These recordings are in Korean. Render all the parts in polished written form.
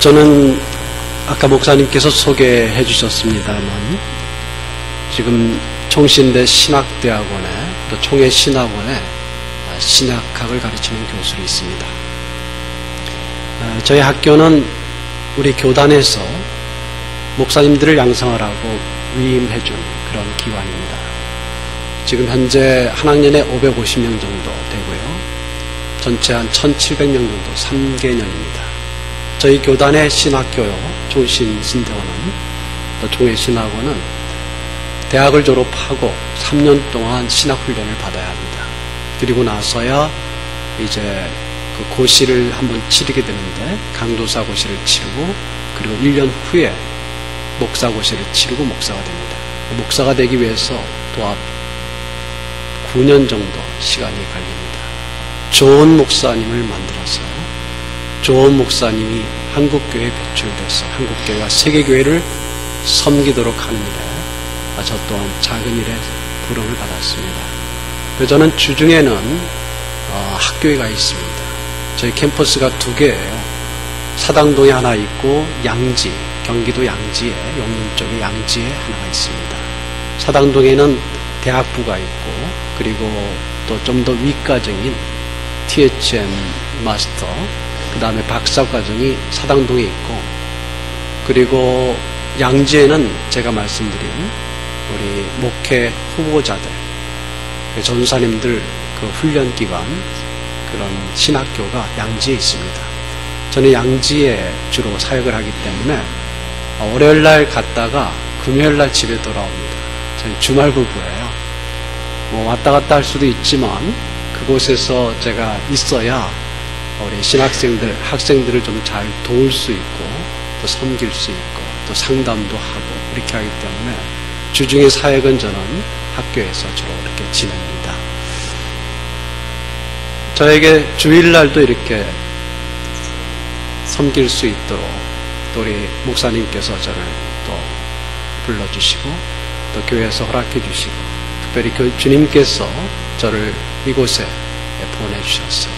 저는 아까 목사님께서 소개해 주셨습니다만 지금 총신대 신학대학원에 또 총회신학원에 신학학을 가르치는 교수로 있습니다. 저희 학교는 우리 교단에서 목사님들을 양성하라고 위임해 준 그런 기관입니다. 지금 현재 한 학년에 550명 정도 되고요. 전체 한 1700명 정도 3개년입니다. 저희 교단의 신학교요, 총신신대원은 또 총회신학원은 대학을 졸업하고 3년 동안 신학훈련을 받아야 합니다. 그리고 나서야 이제 그 고시를 한번 치르게 되는데 강도사 고시를 치르고 그리고 1년 후에 목사 고시를 치르고 목사가 됩니다. 목사가 되기 위해서 또한 9년 정도 시간이 걸립니다. 좋은 목사님을 만들어서 좋은 목사님이 한국교회에 배출돼서 한국교회와 세계교회를 섬기도록 하는 일에 저 또한 작은 일에 부름을 받았습니다. 그래서 저는 주중에는 학교에 가 있습니다. 저희 캠퍼스가 2개예요. 사당동에 하나 있고 양지, 경기도 양지에, 용인 쪽에 양지에 하나가 있습니다. 사당동에는 대학부가 있고 그리고 또 좀 더 위과정인 THM 마스터, 그 다음에 박사과정이 사당동에 있고 그리고 양지에는 제가 말씀드린 우리 목회 후보자들, 전사님들 그 훈련기관 그런 신학교가 양지에 있습니다. 저는 양지에 주로 사역을 하기 때문에 월요일날 갔다가 금요일날 집에 돌아옵니다. 저는 주말 부부예요. 왔다 갔다 할 수도 있지만 그곳에서 제가 있어야 우리 신학생들, 학생들을 좀 잘 도울 수 있고 또 섬길 수 있고 또 상담도 하고 이렇게 하기 때문에 주중의 사역은 저는 학교에서 주로 이렇게 지냅니다. 저에게 주일날도 이렇게 섬길 수 있도록 또 우리 목사님께서 저를 또 불러주시고 또 교회에서 허락해 주시고 특별히 주님께서 저를 이곳에 보내주셨어요.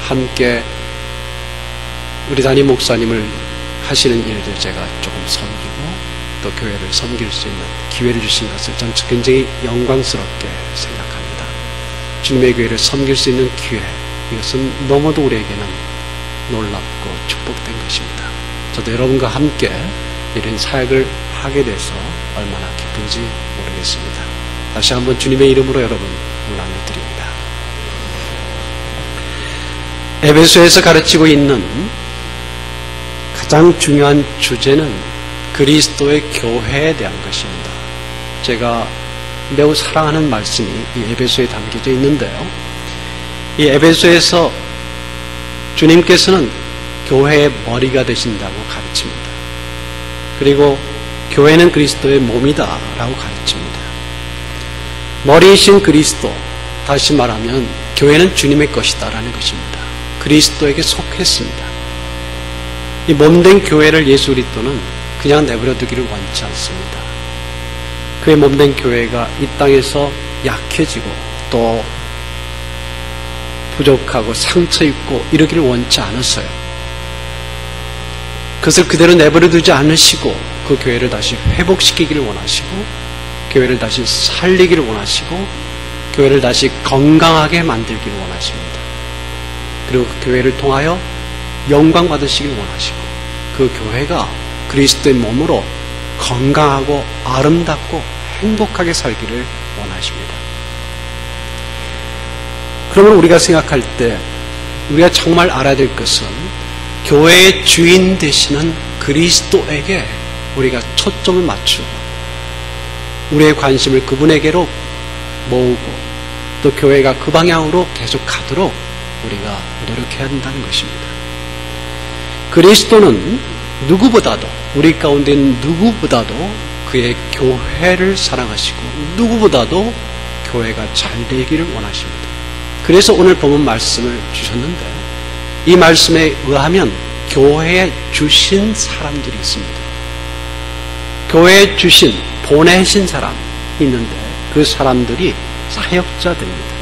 함께 우리 담임 목사님을 하시는 일들 제가 조금 섬기고 또 교회를 섬길 수 있는 기회를 주신 것을 저는 굉장히 영광스럽게 생각합니다. 주님의 교회를 섬길 수 있는 기회, 이것은 너무도 우리에게는 놀랍고 축복된 것입니다. 저도 여러분과 함께 이런 사역을 하게 돼서 얼마나 기쁜지 모르겠습니다. 다시 한번 주님의 이름으로 여러분 문안을 드립니다. 에베소에서 가르치고 있는 가장 중요한 주제는 그리스도의 교회에 대한 것입니다. 제가 매우 사랑하는 말씀이 이 에베소에 담겨져 있는데요. 이 에베소에서 주님께서는 교회의 머리가 되신다고 가르칩니다. 그리고 교회는 그리스도의 몸이다 라고 가르칩니다. 머리이신 그리스도, 다시 말하면 교회는 주님의 것이다 라는 것입니다. 그리스도에게 속했습니다. 이 몸된 교회를 예수 그리스도는 그냥 내버려 두기를 원치 않습니다. 그의 몸된 교회가 이 땅에서 약해지고 또 부족하고 상처 입고 이러기를 원치 않았어요. 그것을 그대로 내버려 두지 않으시고 그 교회를 다시 회복시키기를 원하시고 교회를 다시 살리기를 원하시고 교회를 다시 건강하게 만들기를 원하십니다. 그리고 그 교회를 통하여 영광 받으시길 원하시고 그 교회가 그리스도의 몸으로 건강하고 아름답고 행복하게 살기를 원하십니다. 그러면 우리가 생각할 때 우리가 정말 알아야 될 것은 교회의 주인 되시는 그리스도에게 우리가 초점을 맞추고 우리의 관심을 그분에게로 모으고 또 교회가 그 방향으로 계속 가도록 우리가 노력해야 한다는 것입니다. 그리스도는 누구보다도 우리 가운데 있는 누구보다도 그의 교회를 사랑하시고 누구보다도 교회가 잘 되기를 원하십니다. 그래서 오늘 본문 말씀을 주셨는데 이 말씀에 의하면 교회에 주신 사람들이 있습니다. 교회에 주신, 보내신 사람이 있는데 그 사람들이 사역자들입니다.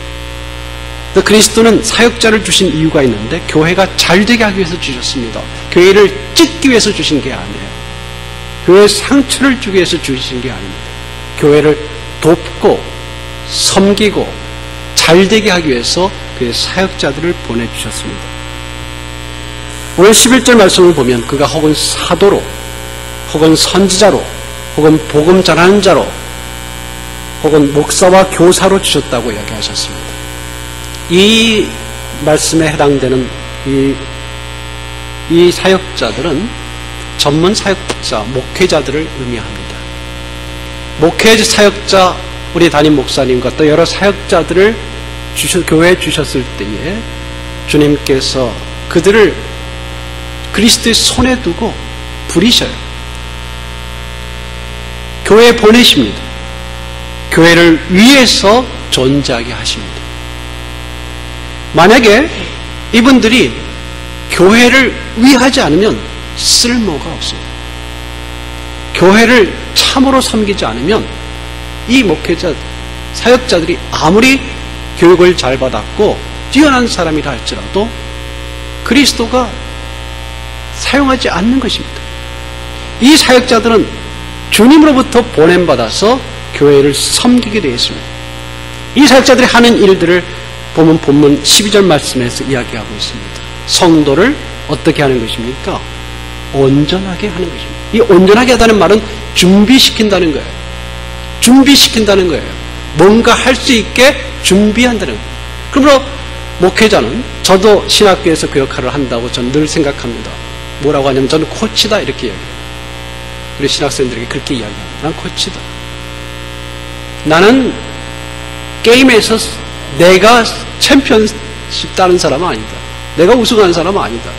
그리스도는 사역자를 주신 이유가 있는데 교회가 잘 되게 하기 위해서 주셨습니다. 교회를 찢기 위해서 주신 게 아니에요. 교회에 상처를 주기 위해서 주신 게 아닙니다. 교회를 돕고 섬기고 잘되게 하기 위해서 그의 사역자들을 보내주셨습니다. 오늘 11절 말씀을 보면 그가 혹은 사도로, 혹은 선지자로, 혹은 복음 전하는 자로, 혹은 목사와 교사로 주셨다고 이야기하셨습니다. 이 말씀에 해당되는 이 사역자들은 전문 사역자, 목회자들을 의미합니다. 목회 사역자, 우리 담임 목사님과 또 여러 사역자들을 교회에 주셨을 때에 주님께서 그들을 그리스도의 손에 두고 부리셔요. 교회에 보내십니다. 교회를 위해서 존재하게 하십니다. 만약에 이분들이 교회를 위하지 않으면 쓸모가 없습니다. 교회를 참으로 섬기지 않으면 이 목회자, 사역자들이 아무리 교육을 잘 받았고 뛰어난 사람이라 할지라도 그리스도가 사용하지 않는 것입니다. 이 사역자들은 주님으로부터 보냄받아서 교회를 섬기게 되어 있습니다. 이 사역자들이 하는 일들을 보면 본문 12절 말씀에서 이야기하고 있습니다. 성도를 어떻게 하는 것입니까? 온전하게 하는 것입니다. 이 온전하게 하다는 말은 준비시킨다는 거예요. 준비시킨다는 거예요. 뭔가 할 수 있게 준비한다는 거예요. 그러므로 목회자는, 저도 신학교에서 그 역할을 한다고 저는 늘 생각합니다. 뭐라고 하냐면 저는 코치다 이렇게 이야기해요. 우리 신학생들에게 그렇게 이야기합니다. 난 코치다. 나는 게임에서 내가 챔피언십 따는 사람은 아니다. 내가 우승하는 사람은 아니다.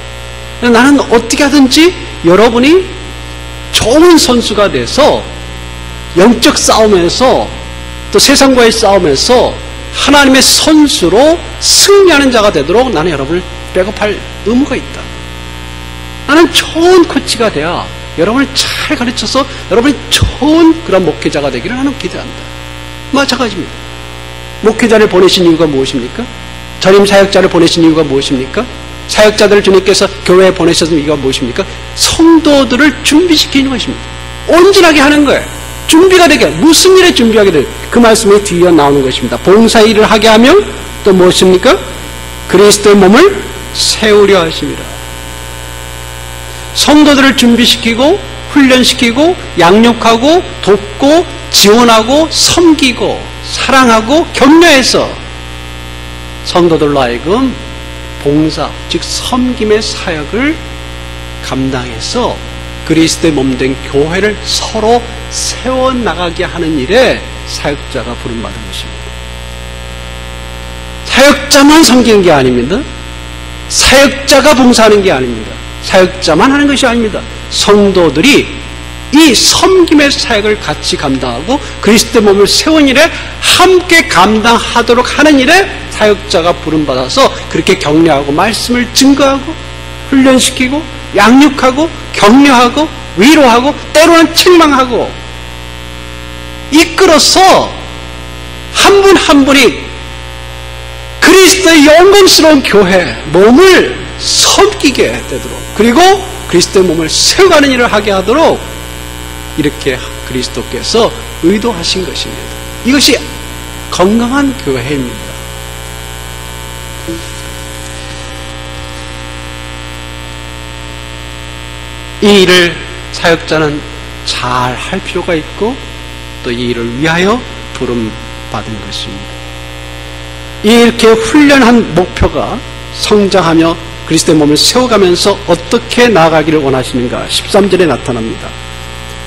나는 어떻게 하든지 여러분이 좋은 선수가 돼서 영적 싸움에서 또 세상과의 싸움에서 하나님의 선수로 승리하는 자가 되도록 나는 여러분을 백업할 의무가 있다. 나는 좋은 코치가 돼야 여러분을 잘 가르쳐서 여러분이 좋은 그런 목회자가 되기를 나는 기대한다. 마찬가지입니다. 목회자를 보내신 이유가 무엇입니까? 전임 사역자를 보내신 이유가 무엇입니까? 사역자들을 주님께서 교회에 보내셨던 이유가 무엇입니까? 성도들을 준비시키는 것입니다. 온전하게 하는 거예요. 준비가 되게, 무슨 일에 준비하게 될, 그 말씀이 뒤에 나오는 것입니다. 봉사일을 하게 하면 또 무엇입니까? 그리스도의 몸을 세우려 하십니다. 성도들을 준비시키고 훈련시키고 양육하고 돕고 지원하고 섬기고 사랑하고 격려해서 성도들로 하여금 봉사, 즉 섬김의 사역을 감당해서 그리스도의 몸된 교회를 서로 세워나가게 하는 일에 사역자가 부름받은 것입니다. 사역자만 섬기는 게 아닙니다. 사역자가 봉사하는 게 아닙니다. 사역자만 하는 것이 아닙니다. 성도들이 이 섬김의 사역을 같이 감당하고 그리스도의 몸을 세운 일에 함께 감당하도록 하는 일에 사역자가 부름받아서 그렇게 격려하고 말씀을 증거하고 훈련시키고 양육하고 격려하고 위로하고 때로는 책망하고 이끌어서 한 분 한 분이 그리스도의 영광스러운 교회 몸을 섬기게 되도록, 그리고 그리스도의 몸을 세워가는 일을 하게 하도록 이렇게 그리스도께서 의도하신 것입니다. 이것이 건강한 교회입니다. 이 일을 사역자는 잘 할 필요가 있고 또 이 일을 위하여 부름받은 것입니다. 이렇게 훈련한 목표가 성장하며 그리스도의 몸을 세워가면서 어떻게 나아가기를 원하시는가 13절에 나타납니다.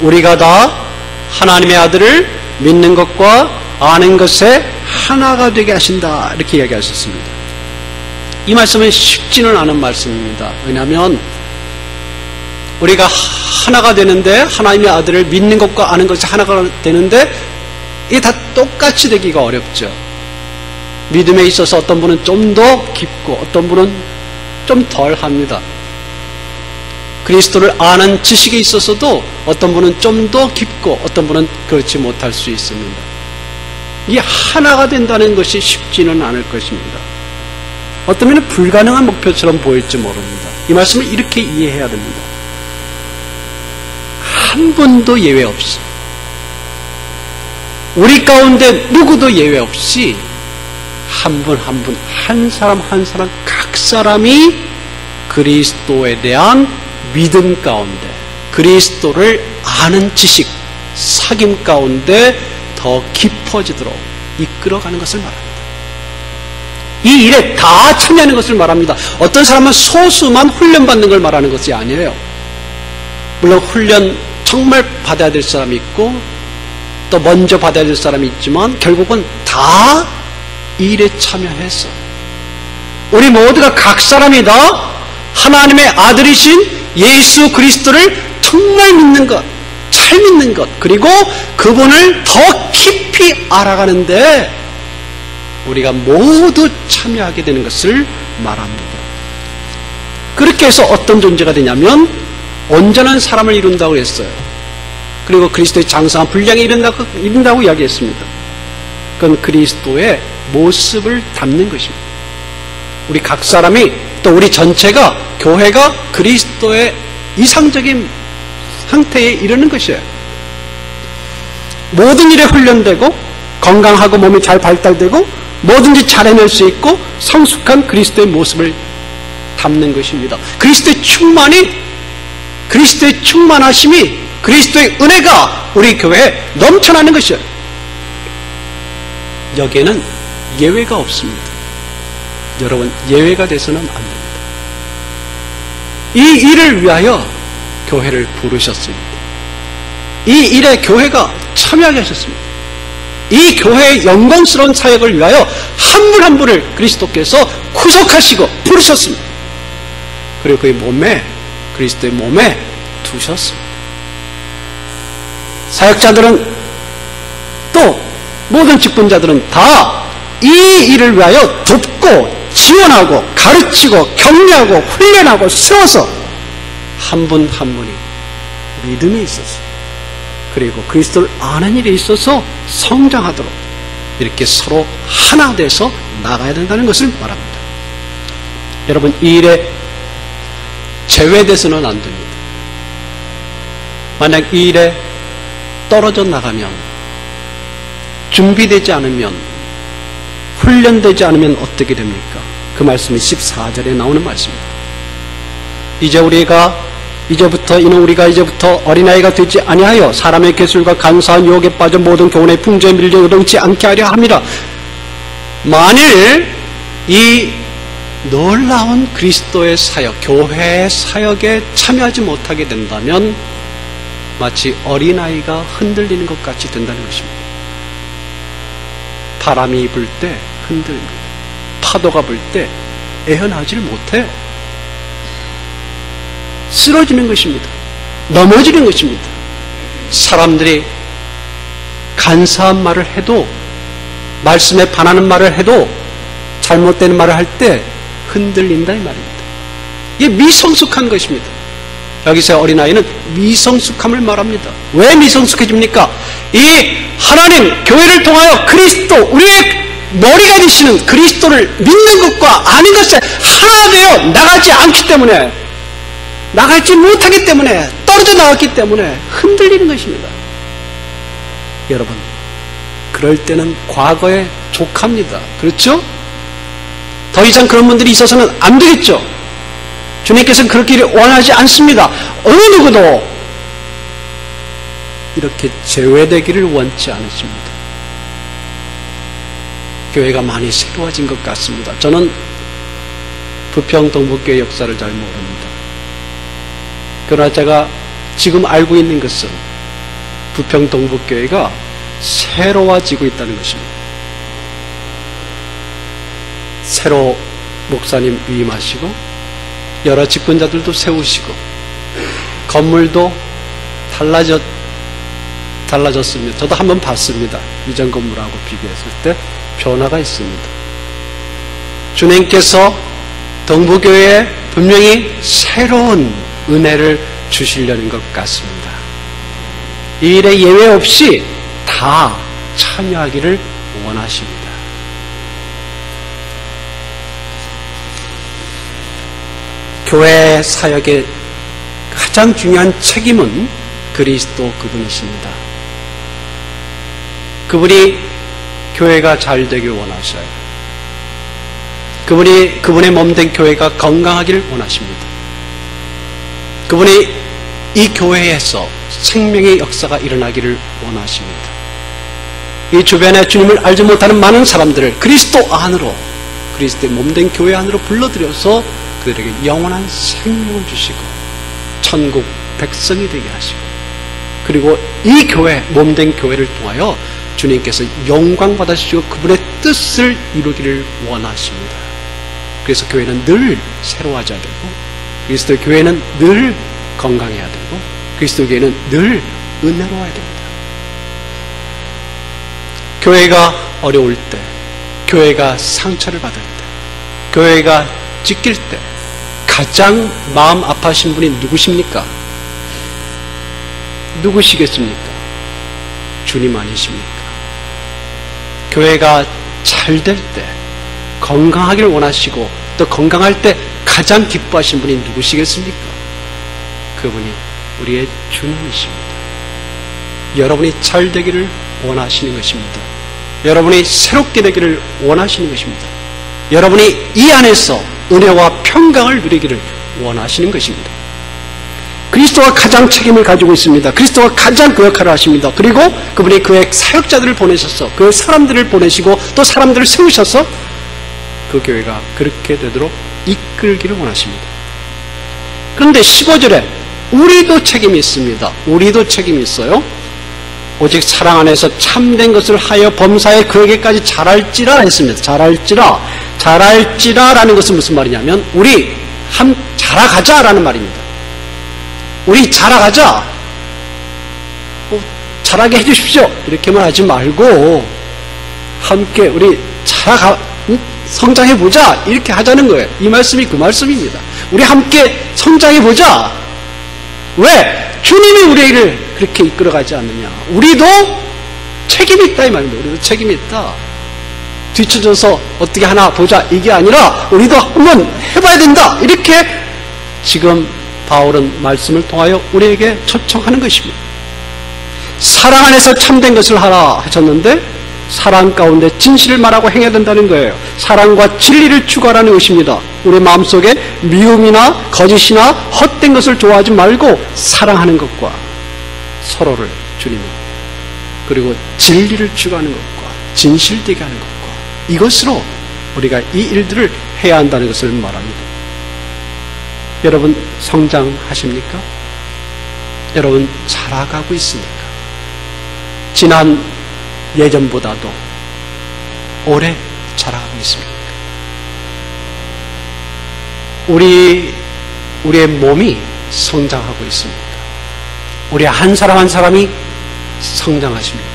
우리가 다 하나님의 아들을 믿는 것과 아는 것에 하나가 되게 하신다, 이렇게 이야기하셨습니다. 이 말씀은 쉽지는 않은 말씀입니다. 왜냐하면 우리가 하나가 되는데, 하나님의 아들을 믿는 것과 아는 것이 하나가 되는데 이게 다 똑같이 되기가 어렵죠. 믿음에 있어서 어떤 분은 좀 더 깊고 어떤 분은 좀 덜 합니다. 그리스도를 아는 지식에 있어서도 어떤 분은 좀 더 깊고 어떤 분은 그렇지 못할 수 있습니다. 이게 하나가 된다는 것이 쉽지는 않을 것입니다. 어떤 면은 불가능한 목표처럼 보일지 모릅니다. 이 말씀을 이렇게 이해해야 됩니다. 한 분도 예외 없이, 우리 가운데 누구도 예외 없이 한 분 한 분, 한 사람 한 사람, 각 사람이 그리스도에 대한 믿음 가운데, 그리스도를 아는 지식, 사귐 가운데 더 깊어지도록 이끌어가는 것을 말합니다. 이 일에 다 참여하는 것을 말합니다. 어떤 사람은 소수만 훈련받는 걸 말하는 것이 아니에요. 물론 훈련 정말 받아야 될 사람이 있고 또 먼저 받아야 될 사람이 있지만 결국은 다 이 일에 참여해서 우리 모두가 각 사람이 다 하나님의 아들이신 예수 그리스도를 정말 믿는 것, 잘 믿는 것, 그리고 그분을 더 깊이 알아가는데 우리가 모두 참여하게 되는 것을 말합니다. 그렇게 해서 어떤 존재가 되냐면 온전한 사람을 이룬다고 했어요. 그리고 그리스도의 장성한 분량에 이른다고 이야기했습니다. 그건 그리스도의 모습을 담는 것입니다. 우리 각 사람이 또 우리 전체가, 교회가 그리스도의 이상적인 상태에 이르는 것이에요. 모든 일에 훈련되고 건강하고 몸이 잘 발달되고 뭐든지 잘 해낼 수 있고 성숙한 그리스도의 모습을 담는 것입니다. 그리스도의 충만이, 그리스도의 충만하심이, 그리스도의 은혜가 우리 교회에 넘쳐나는 것이에요. 여기에는 예외가 없습니다. 여러분, 예외가 돼서는 안 됩니다. 이 일을 위하여 교회를 부르셨습니다. 이 일에 교회가 참여하게 하셨습니다. 이 교회의 영광스러운 사역을 위하여 한 분 한 분을 그리스도께서 구속하시고 부르셨습니다. 그리고 그의 몸에, 그리스도의 몸에 두셨습니다. 사역자들은 또 모든 직분자들은 다 이 일을 위하여 돕고 지원하고 가르치고 격려하고 훈련하고 세워서 한 분 한 분이 믿음에 있어서 그리고 그리스도를 아는 일에 있어서 성장하도록 이렇게 서로 하나 돼서 나가야 된다는 것을 말합니다. 여러분, 이 일에 제외돼서는 안 됩니다. 만약 이 일에 떨어져 나가면, 준비되지 않으면, 훈련되지 않으면 어떻게 됩니까? 그 말씀이 14절에 나오는 말씀입니다. 이는 우리가 이제부터 어린아이가 되지 아니하여 사람의 계술과 간사한 유혹에 빠져 모든 교훈의 풍조에 밀려 요동치 않게 하려 합니다. 만일 이 놀라운 그리스도의 사역, 교회의 사역에 참여하지 못하게 된다면 마치 어린아이가 흔들리는 것 같이 된다는 것입니다. 바람이 불 때 흔들립니다. 파도가 불 때 애연하지를 못해요. 쓰러지는 것입니다. 넘어지는 것입니다. 사람들이 간사한 말을 해도, 말씀에 반하는 말을 해도, 잘못된 말을 할 때 흔들린다 이 말입니다. 이게 미성숙한 것입니다. 여기서 어린아이는 미성숙함을 말합니다. 왜 미성숙해집니까? 이 하나님, 교회를 통하여 그리스도, 우리의 머리가 되시는 그리스도를 믿는 것과 아는 것에 하나 되어 나가지 않기 때문에, 나가지 못하기 때문에, 떨어져 나왔기 때문에 흔들리는 것입니다. 여러분, 그럴 때는 과거에 족합니다. 그렇죠? 더 이상 그런 분들이 있어서는 안 되겠죠? 주님께서는 그렇기를 원하지 않습니다. 어느 누구도 이렇게 제외되기를 원치 않으십니다. 교회가 많이 새로워진 것 같습니다. 저는 부평 동북교회 역사를 잘 모릅니다. 그러나 제가 지금 알고 있는 것은 부평 동북교회가 새로워지고 있다는 것입니다. 새로 목사님 위임하시고 여러 직분자들도 세우시고 건물도 달라졌습니다. 저도 한번 봤습니다. 이전 건물하고 비교했을 때 변화가 있습니다. 주님께서 동부교회에 분명히 새로운 은혜를 주시려는 것 같습니다. 이 일에 예외 없이 다 참여하기를 원하십니다. 교회 사역의 가장 중요한 책임은 그리스도 그분이십니다. 그분이 교회가 잘 되길 원하셔요. 그분이 그분의 몸된 교회가 건강하기를 원하십니다. 그분이 이 교회에서 생명의 역사가 일어나기를 원하십니다. 이 주변에 주님을 알지 못하는 많은 사람들을 그리스도 안으로, 그리스도의 몸된 교회 안으로 불러들여서 그들에게 영원한 생명을 주시고 천국 백성이 되게 하시고, 그리고 이 교회, 몸된 교회를 통하여 주님께서 영광 받으시고 그분의 뜻을 이루기를 원하십니다. 그래서 교회는 늘 새로워져야 되고, 그리스도의 교회는 늘 건강해야 되고, 그리스도의 교회는 늘 은혜로워야 됩니다. 교회가 어려울 때, 교회가 상처를 받을 때, 교회가 찢길 때 가장 마음 아파하신 분이 누구십니까? 누구시겠습니까? 주님 아니십니까? 교회가 잘 될 때, 건강하기를 원하시고 또 건강할 때 가장 기뻐하신 분이 누구시겠습니까? 그분이 우리의 주님이십니다. 여러분이 잘 되기를 원하시는 것입니다. 여러분이 새롭게 되기를 원하시는 것입니다. 여러분이 이 안에서 은혜와 평강을 누리기를 원하시는 것입니다. 그리스도가 가장 책임을 가지고 있습니다. 그리스도가 가장 그 역할을 하십니다. 그리고 그분이 그의 사역자들을 보내셔서, 그의 사람들을 보내시고 또 사람들을 세우셔서 그 교회가 그렇게 되도록 이끌기를 원하십니다. 그런데 15절에 우리도 책임이 있습니다. 우리도 책임이 있어요. 오직 사랑 안에서 참된 것을 하여 범사에 그에게까지 잘할지라 했습니다. 잘할지라라는 것은 무슨 말이냐면 우리 자라가자라는 말입니다. 우리 자라가자. 자라게 해주십시오. 이렇게만 하지 말고 함께 우리 성장해보자. 이렇게 하자는 거예요. 이 말씀이 그 말씀입니다. 우리 함께 성장해보자. 왜? 주님이 우리를 그렇게 이끌어가지 않느냐. 우리도 책임이 있다 이 말입니다. 우리도 책임이 있다. 뒤쳐져서 어떻게 하나 보자 이게 아니라 우리도 한번 해봐야 된다. 이렇게 지금 바울은 말씀을 통하여 우리에게 초청하는 것입니다. 사랑 안에서 참된 것을 하라 하셨는데 사랑 가운데 진실을 말하고 행해야 된다는 거예요. 사랑과 진리를 추구하라는 것입니다. 우리 마음속에 미움이나 거짓이나 헛된 것을 좋아하지 말고 사랑하는 것과 서로를 주님이, 그리고 진리를 추구하는 것과 진실되게 하는 것과 이것으로 우리가 이 일들을 해야 한다는 것을 말합니다. 여러분 성장하십니까? 여러분 자라가고 있습니까? 지난 예전보다도 오래 자라가고 있습니까? 우리의 몸이 성장하고 있습니까? 우리 한 사람 한 사람이 성장하십니까?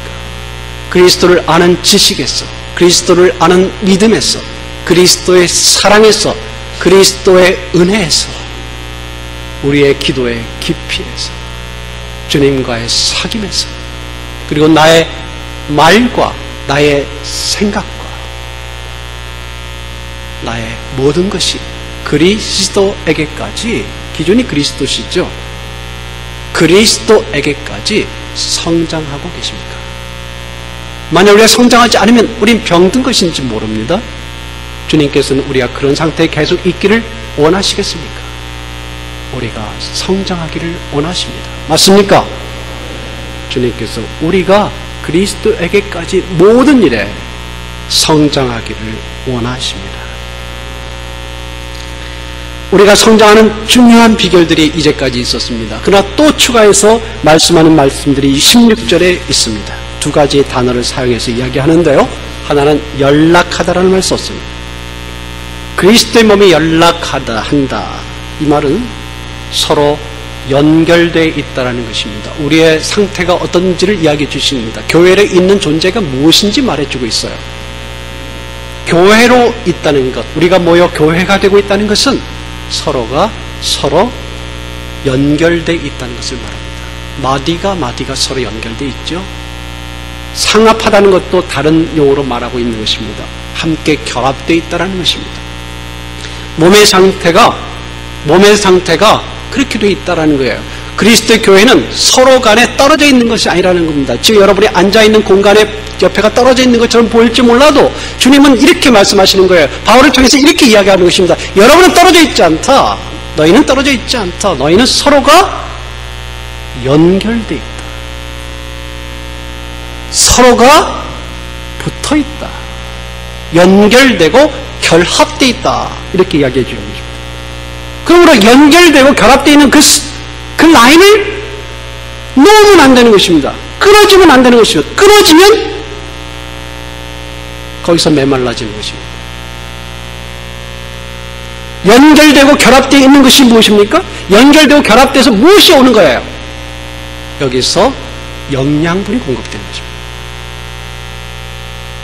그리스도를 아는 지식에서, 그리스도를 아는 믿음에서, 그리스도의 사랑에서, 그리스도의 은혜에서, 우리의 기도의 깊이에서, 주님과의 사귐에서, 그리고 나의 말과 나의 생각과 나의 모든 것이 그리스도에게까지, 기준이 그리스도시죠. 그리스도에게까지 성장하고 계십니까? 만약 우리가 성장하지 않으면 우린 병든 것인지 모릅니다. 주님께서는 우리가 그런 상태에 계속 있기를 원하시겠습니까? 우리가 성장하기를 원하십니다. 맞습니까? 주님께서 우리가 그리스도에게까지 모든 일에 성장하기를 원하십니다. 우리가 성장하는 중요한 비결들이 이제까지 있었습니다. 그러나 또 추가해서 말씀하는 말씀들이 16절에 있습니다. 두 가지 단어를 사용해서 이야기하는데요. 하나는 연락하다라는 말을 썼습니다. 그리스도의 몸이 연락하다, 한다. 이 말은 서로 연결되어 있다는 것입니다. 우리의 상태가 어떤지를 이야기해 주십니다. 교회에 있는 존재가 무엇인지 말해주고 있어요. 교회로 있다는 것, 우리가 모여 교회가 되고 있다는 것은 서로가 서로 연결되어 있다는 것을 말합니다. 마디가 서로 연결되어 있죠. 상합하다는 것도 다른 용어로 말하고 있는 것입니다. 함께 결합되어 있다는 것입니다. 몸의 상태가 몸의 상태가 그렇게 돼 있다라는 거예요. 그리스도의 교회는 서로 간에 떨어져 있는 것이 아니라는 겁니다. 지금 여러분이 앉아있는 공간에 옆에가 떨어져 있는 것처럼 보일지 몰라도 주님은 이렇게 말씀하시는 거예요. 바울을 통해서 이렇게 이야기하는 것입니다. 여러분은 떨어져 있지 않다. 너희는 떨어져 있지 않다. 너희는 서로가 연결되어 있다. 서로가 붙어 있다. 연결되고 결합되어 있다. 이렇게 이야기해 주는 것입니다. 그러므로 연결되고 결합되어 있는 그 라인을 놓으면 안 되는 것입니다. 끊어지면 안 되는 것입니다. 끊어지면 거기서 메말라지는 것입니다. 연결되고 결합되어 있는 것이 무엇입니까? 연결되고 결합돼서 무엇이 오는 거예요? 여기서 영양분이 공급되는 것입니다.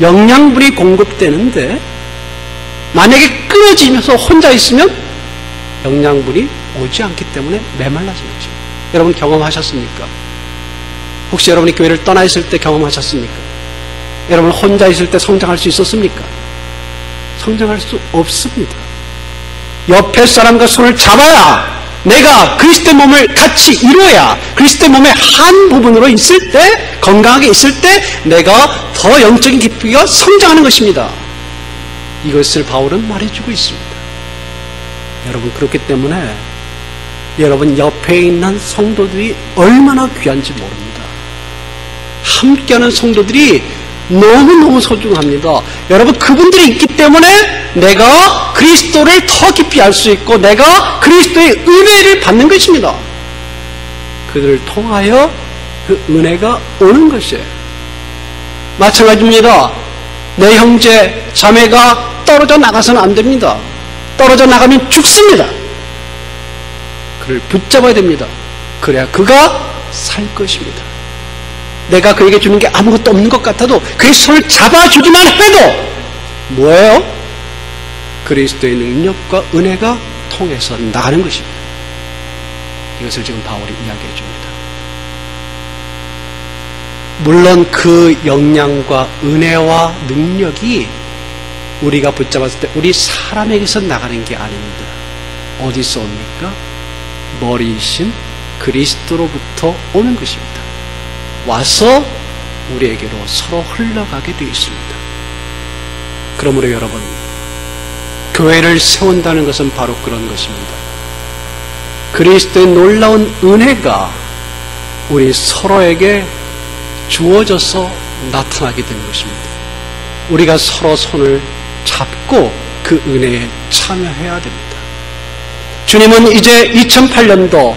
영양분이 공급되는데 만약에 끊어지면서 혼자 있으면 영양분이 오지 않기 때문에 메말라지는 것입니다. 여러분 경험하셨습니까? 혹시 여러분이 교회를 떠나 있을 때 경험하셨습니까? 여러분 혼자 있을 때 성장할 수 있었습니까? 성장할 수 없습니다. 옆에 사람과 손을 잡아야 내가 그리스도의 몸을 같이 이루어야 그리스도의 몸의 한 부분으로 있을 때 건강하게 있을 때 내가 더 영적인 깊이가 성장하는 것입니다. 이것을 바울은 말해주고 있습니다. 여러분 그렇기 때문에 여러분 옆에 있는 성도들이 얼마나 귀한지 모릅니다. 함께하는 성도들이 너무너무 소중합니다. 여러분 그분들이 있기 때문에 내가 그리스도를 더 깊이 알 수 있고 내가 그리스도의 은혜를 받는 것입니다. 그들을 통하여 그 은혜가 오는 것이에요. 마찬가지입니다. 내 형제 자매가 떨어져 나가서는 안 됩니다. 떨어져 나가면 죽습니다. 그를 붙잡아야 됩니다. 그래야 그가 살 것입니다. 내가 그에게 주는 게 아무것도 없는 것 같아도 그의 손을 잡아주기만 해도 뭐예요? 그리스도의 능력과 은혜가 통해서 나가는 것입니다. 이것을 지금 바울이 이야기해 줍니다. 물론 그 역량과 은혜와 능력이 우리가 붙잡았을 때 우리 사람에게서 나가는 게 아닙니다. 어디서 옵니까? 머리이신 그리스도로부터 오는 것입니다. 와서 우리에게로 서로 흘러가게 되어 있습니다. 그러므로 여러분, 교회를 세운다는 것은 바로 그런 것입니다. 그리스도의 놀라운 은혜가 우리 서로에게 주어져서 나타나게 되는 것입니다. 우리가 서로 손을 잡고 그 은혜에 참여해야 됩니다. 주님은 이제 2008년도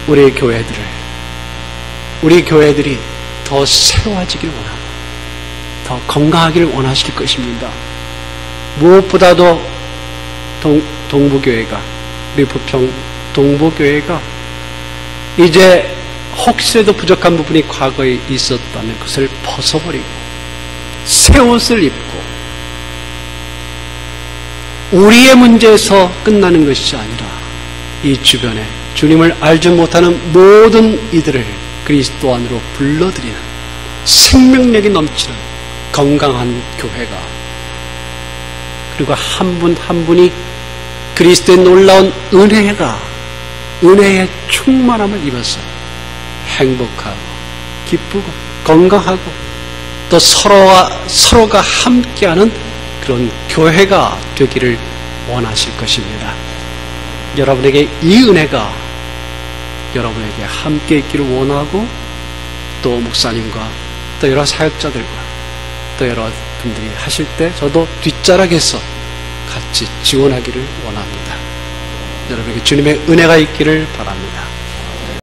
우리 교회들이 더 새로워지기를 원하고 더 건강하기를 원하실 것입니다. 무엇보다도 동부교회가 우리 부평 동부교회가 이제 혹시라도 부족한 부분이 과거에 있었다면 그것을 벗어버리고 새 옷을 입고 우리의 문제에서 끝나는 것이 아니라 이 주변에 주님을 알지 못하는 모든 이들을 그리스도 안으로 불러들이는 생명력이 넘치는 건강한 교회가, 그리고 한 분 한 분이 그리스도의 놀라운 은혜의 충만함을 입어서 행복하고 기쁘고 건강하고 또 서로가 함께하는 그런 교회가 되기를 원하실 것입니다. 여러분에게 이 은혜가 여러분에게 함께 있기를 원하고, 또 목사님과 또 여러 사역자들과 또 여러 분들이 하실 때 저도 뒷자락에서 같이 지원하기를 원합니다. 여러분에게 주님의 은혜가 있기를 바랍니다.